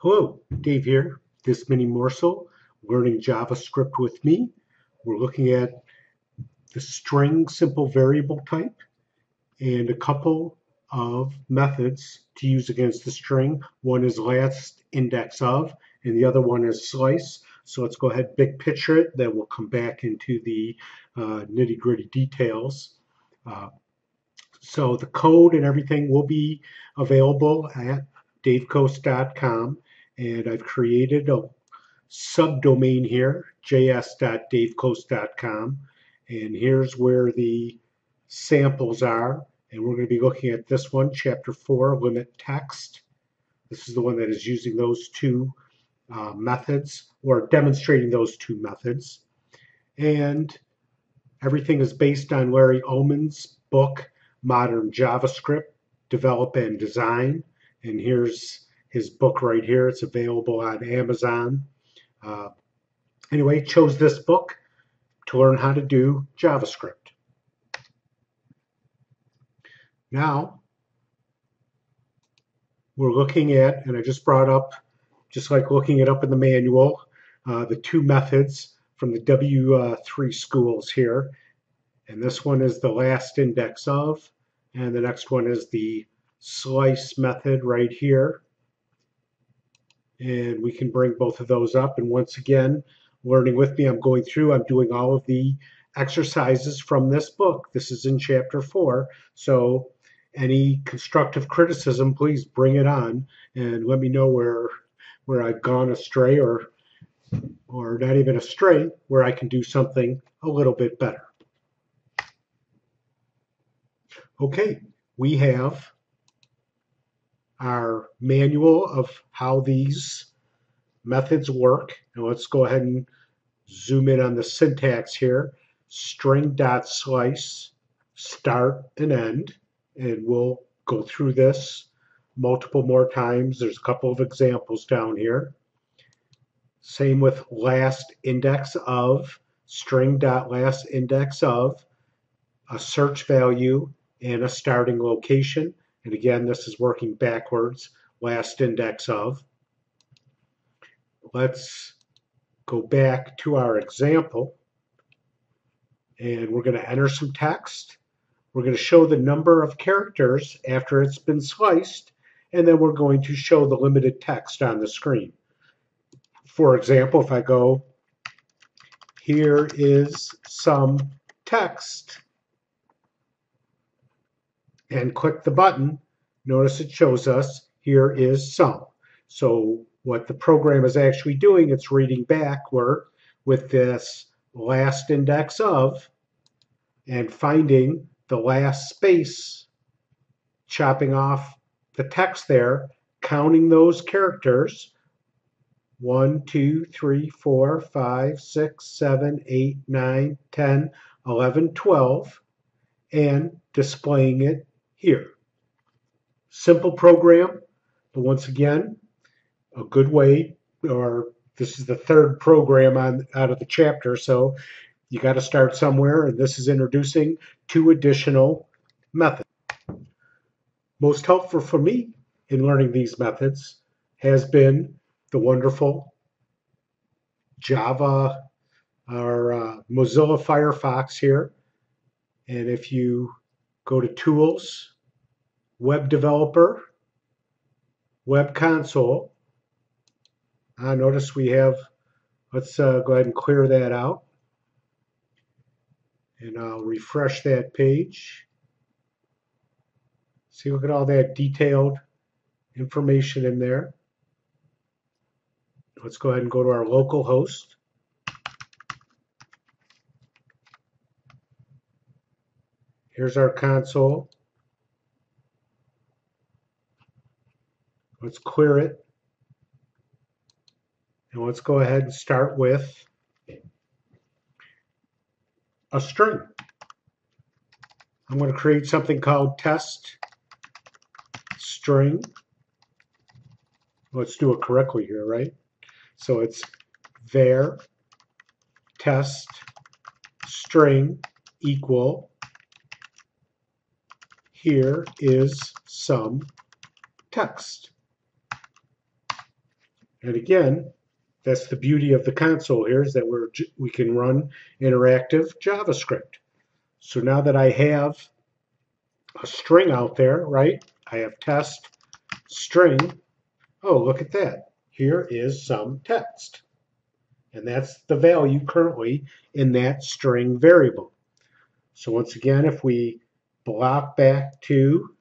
Hello, Dave here. This mini morsel, learning JavaScript with me. We're looking at the string simple variable type and a couple of methods to use against the string. One is last index of, and the other one is slice. So let's go ahead, big picture it, then we'll come back into the nitty-gritty details. So the code and everything will be available at davecoast.com, and I've created a subdomain here, js.davecoast.com, and here's where the samples are, and we're going to be looking at this one, chapter 4, limit text. This is the one that is using those two methods, or demonstrating those two methods, and everything is based on Larry Ullman's book, Modern JavaScript, Develop and Design. And here's his book right here. It's available on Amazon. Anyway, chose this book to learn how to do JavaScript. Now, we're looking at, and I just brought up, just like looking it up in the manual, the two methods from the W3 schools here. And this one is the last index of, and the next one is the slice method right here. And we can bring both of those up. And once again, learning with me, I'm doing all of the exercises from this book. This is in chapter 4. So any constructive criticism, please bring it on and let me know where I've gone astray, or not even astray, where I can do something a little bit better. Okay, we have our manual of how these methods work. And let's go ahead and zoom in on the syntax here. String.slice, start and end. And we'll go through this multiple more times. There's a couple of examples down here. Same with last index of, string.last index of, a search value, and a starting location. And again, this is working backwards, last index of. Let's go back to our example, and we're going to enter some text. We're going to show the number of characters after it's been sliced, and then we're going to show the limited text on the screen. For example, if I go, here is some text, and click the button, notice it shows us here is some. So what the program is actually doing, it's reading backward with this last index of and finding the last space, chopping off the text there, counting those characters, 1, 2, 3, 4, 5, 6, 7, 8, 9, 10, 11, 12, and displaying it here. Simple program, but once again, a good way, or this is the third program out of the chapter, so you got to start somewhere, and this is introducing two additional methods. Most helpful for me in learning these methods has been the wonderful Java or Mozilla Firefox here. And if you go to Tools, Web Developer, Web Console, notice we have, let's go ahead and clear that out. And I'll refresh that page. See, look at all that detailed information in there. Let's go ahead and go to our local host. Here's our console. Let's clear it. And let's go ahead and start with a string. I'm going to create something called test string. Let's do it correctly here, right? So it's var test string equal, here is some text. And again, that's the beauty of the console here, is that we can run interactive JavaScript. So now that I have a string out there, right? I have test string. Oh, look at that. Here is some text. And that's the value currently in that string variable. So once again, if we block back to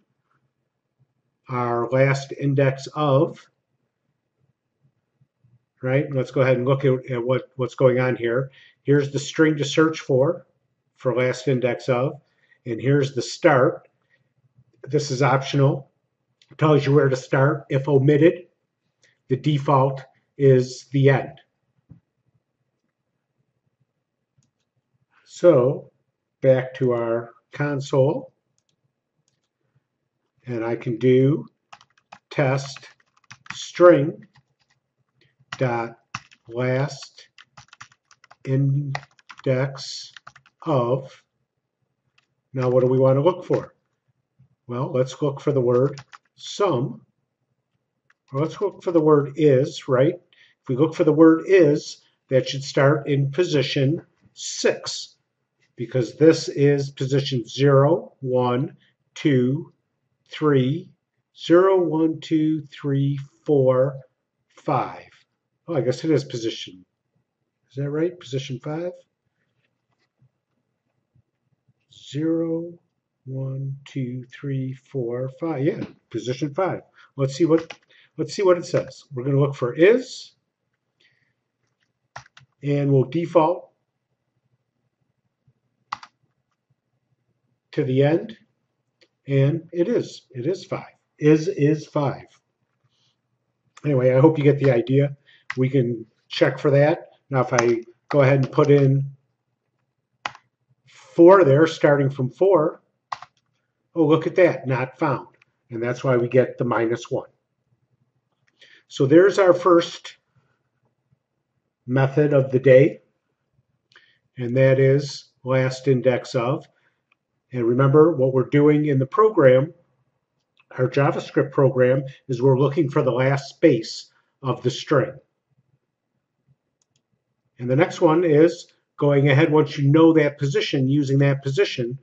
our last index of, right? Let's go ahead and look at what's going on here. Here's the string to search for last index of, and here's the start. This is optional. It tells you where to start. If omitted, the default is the end. So back to our console, and I can do test string dot last index of. Now what do we want to look for? Well, let's look for the word sum, or let's look for the word is, right? If we look for the word is, that should start in position 6, because this is position 0, 1, 2, 3, 0, 1, 2, 3, 4, 5. Oh, I guess it is position. Is that right? Position 5? 0, 1, 2, 3, 4, 5. Yeah, position 5. Let's see what it says. We're going to look for is, and we'll default to the end, and it is 5. Is 5. Anyway, I hope you get the idea. We can check for that. Now if I go ahead and put in 4 there, starting from 4, oh, look at that, not found. And that's why we get the -1. So there's our first method of the day, and that is last index of. And remember, what we're doing in the program, our JavaScript program, is we're looking for the last space of the string. And the next one is going ahead, once you know that position, using that position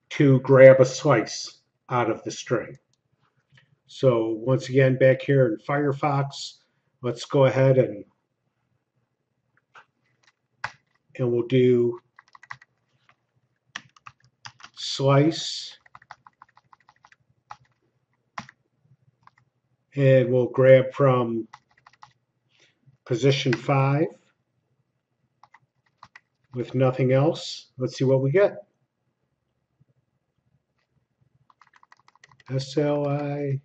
to grab a slice out of the string. So once again, back here in Firefox, let's go ahead and we'll do slice, and we'll grab from position 5 with nothing else. Let's see what we get. SLI,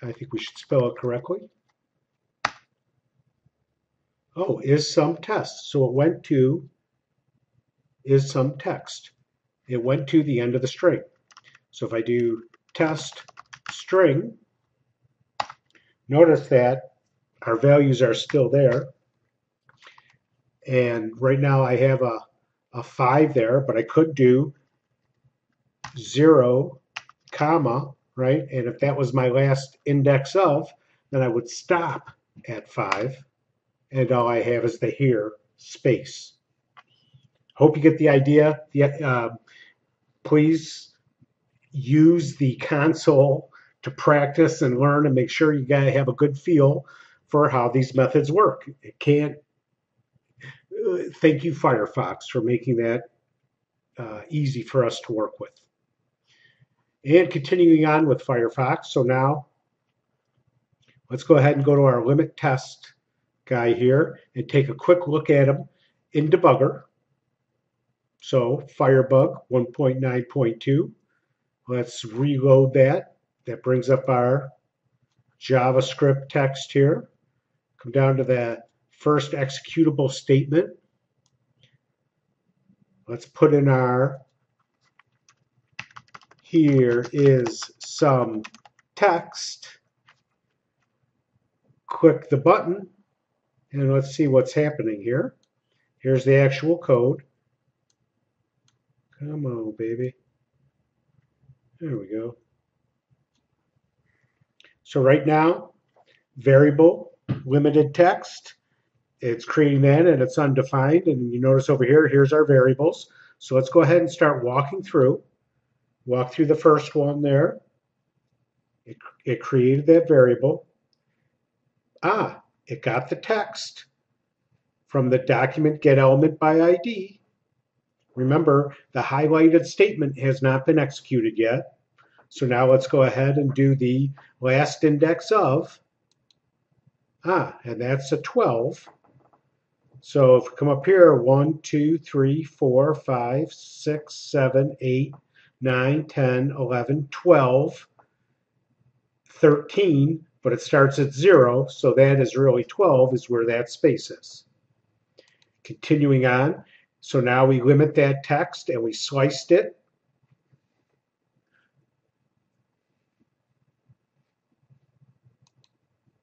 I think we should spell it correctly. Oh, is some test. So it went to is some text. It went to the end of the string. So if I do test string, notice that our values are still there. And right now I have a 5 there, but I could do 0, comma, right? And if that was my last index of, then I would stop at 5, and all I have is the here space. Hope you get the idea. Please use the console to practice and learn and make sure you gotta have a good feel for how these methods work. It can't. Thank you, Firefox, for making that easy for us to work with. And continuing on with Firefox, so now let's go ahead and go to our limit test guy here and take a quick look at him in debugger. So Firebug 1.9.2. Let's reload that. That brings up our JavaScript text here. Come down to the first executable statement. Let's put in our here is some text. Click the button, and let's see what's happening here. Here's the actual code. Come on, baby. There we go. So right now, variable limited text. It's creating that and it's undefined. And you notice over here, here's our variables. So let's go ahead and start walking through. Walk through the first one there. It created that variable. It got the text from the document get element by ID. Remember, the highlighted statement has not been executed yet. So now let's go ahead and do the last index of. And that's a 12. So if we come up here, 1, 2, 3, 4, 5, 6, 7, 8, 9, 10, 11, 12, 13, but it starts at 0, so that is really 12 is where that space is. Continuing on, so now we limit that text and we sliced it.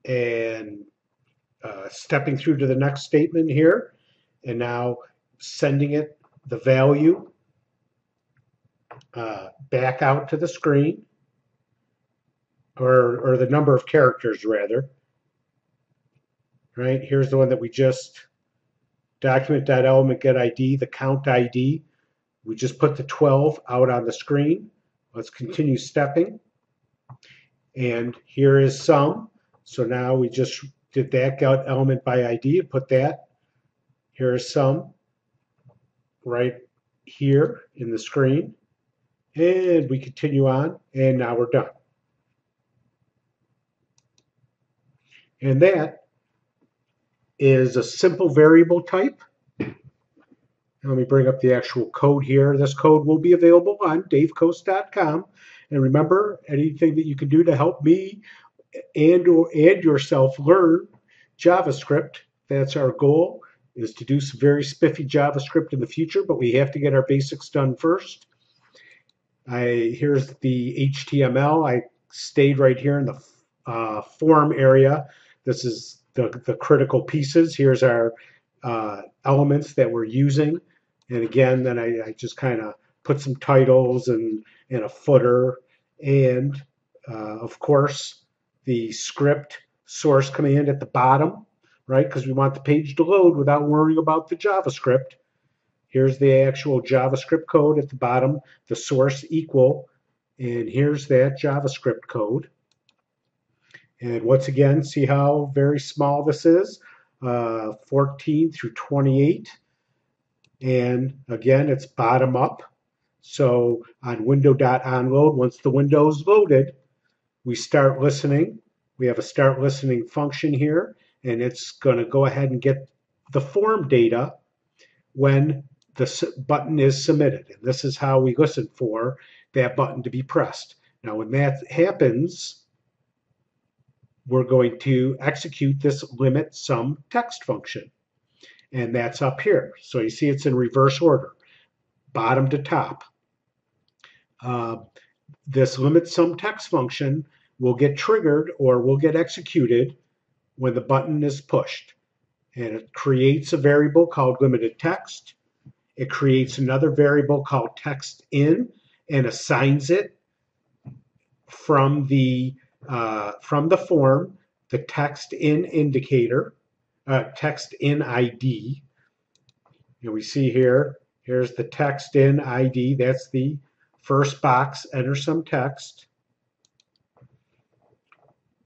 And stepping through to the next statement here, and now sending it the value back out to the screen, or the number of characters rather. Right, here's the one that we just document.element.getID, the count ID. We just put the 12 out on the screen. Let's continue stepping. And here is sum. So now we just did that, got element by ID, and put that. Here is sum right here in the screen. And we continue on, and now we're done. And that is a simple variable type. Let me bring up the actual code here. This code will be available on davecoast.com. And remember, anything that you can do to help me and yourself learn JavaScript, that's our goal, is to do some very spiffy JavaScript in the future, but we have to get our basics done first. Here's the HTML. I stayed right here in the form area. This is the critical pieces. Here's our elements that we're using. And again, then I just kind of put some titles and a footer. And of course, the script source command at the bottom, right? Because we want the page to load without worrying about the JavaScript. Here's the actual JavaScript code at the bottom, the source equal, and here's that JavaScript code. And once again, see how very small this is, 14 through 28. And again, it's bottom up. So on window.onload, once the window is loaded, we start listening. We have a start listening function here, and it's going to go ahead and get the form data when the button is submitted. And this is how we listen for that button to be pressed. Now, when that happens, we're going to execute this limit sum text function. And that's up here. So you see it's in reverse order, bottom to top. This limit sum text function will get triggered or will get executed when the button is pushed. And it creates a variable called limited text. It creates another variable called text in and assigns it from the form the text in indicator, text in ID. And we see here, here's the text in ID. That's the first box, enter some text.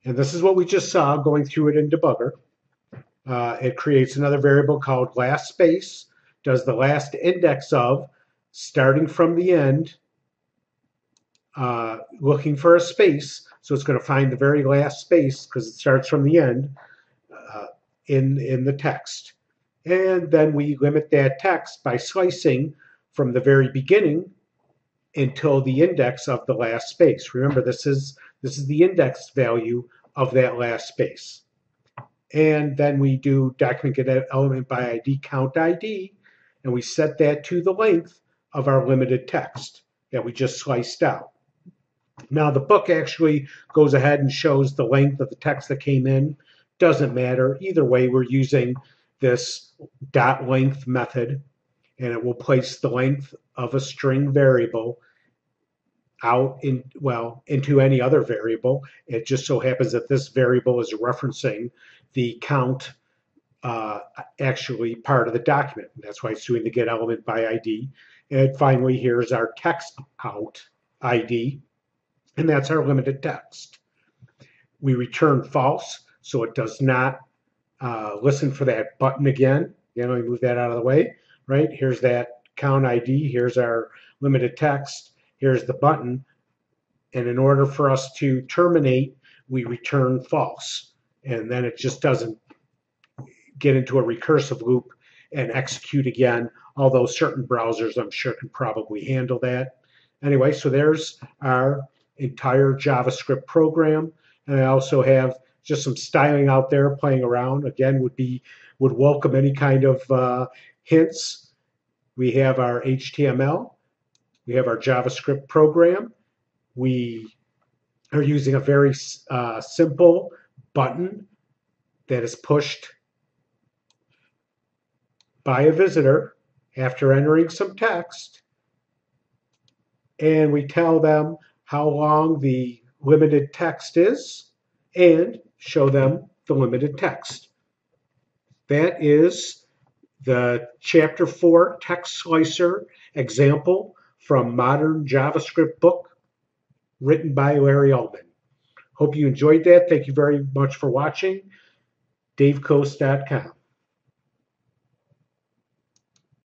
And this is what we just saw going through it in debugger. It creates another variable called last space, does the last index of, starting from the end, looking for a space. So it's going to find the very last space because it starts from the end in the text. And then we limit that text by slicing from the very beginning until the index of the last space. Remember, this is the index value of that last space. And then we do document get element by ID count ID, and we set that to the length of our limited text that we just sliced out. Now the book actually goes ahead and shows the length of the text that came in. Doesn't matter. Either way, we're using this dot length method, and it will place the length of a string variable out into any other variable. It just so happens that this variable is referencing the count actually part of the document. That's why it's doing the get element by ID. And finally, here's our text out ID, and that's our limited text. We return false, so it does not listen for that button again. Let me move that out of the way, right? Here's that count ID. Here's our limited text. Here's the button. And in order for us to terminate, we return false. And then it just doesn't get into a recursive loop and execute again, although certain browsers, I'm sure, can probably handle that. Anyway, so there's our entire JavaScript program. And I also have just some styling out there playing around. Again, would welcome any kind of hints. We have our HTML. We have our JavaScript program. We are using a very simple button that is pushed by a visitor after entering some text, and we tell them how long the limited text is and show them the limited text. That is the Chapter 4 text slicer example from Modern JavaScript book written by Larry Altman. Hope you enjoyed that. Thank you very much for watching. DaveCoast.com.